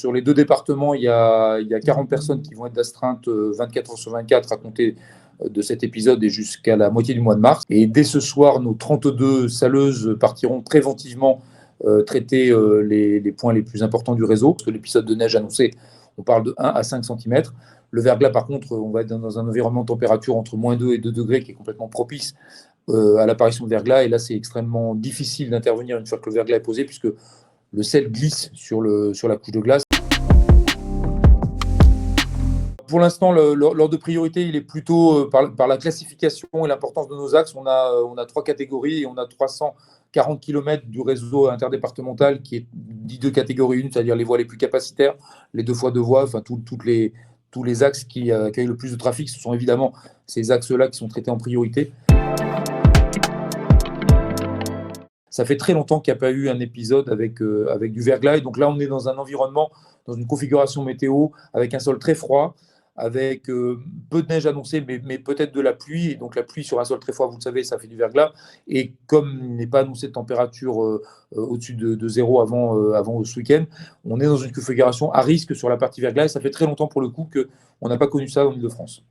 sur les 2 départements, il y a 40 personnes qui vont être d'astreinte 24 heures sur 24 à compter de cet épisode et jusqu'à la moitié du mois de mars. Et dès ce soir, nos 32 saleuses partiront préventivement traiter les points les plus importants du réseau. Parce que l'épisode de neige annoncé, on parle de 1 à 5 cm. Le verglas, par contre, on va être dans un environnement de température entre -2 et 2 degrés qui est complètement propice à l'apparition de verglas. Et là, c'est extrêmement difficile d'intervenir une fois que le verglas est posé, puisque le sel glisse sur la couche de glace. Pour l'instant, l'ordre de priorité, il est plutôt par la classification et l'importance de nos axes. On a 3 catégories et on a 340 km du réseau interdépartemental qui est dit de catégorie 1, c'est-à-dire les voies les plus capacitaires, les 2 fois 2 voies, enfin tous les axes qui accueillent le plus de trafic. Ce sont évidemment ces axes-là qui sont traités en priorité. Ça fait très longtemps qu'il n'y a pas eu un épisode avec du verglas. Et donc là, on est dans un environnement, dans une configuration météo, avec un sol très froid, avec peu de neige annoncée, mais peut-être de la pluie. Et donc la pluie sur un sol très froid, vous le savez, ça fait du verglas. Et comme il n'est pas annoncé de température au-dessus de 0 avant ce week-end, on est dans une configuration à risque sur la partie verglas. Et ça fait très longtemps pour le coup qu'on n'a pas connu ça en Ile-de-France.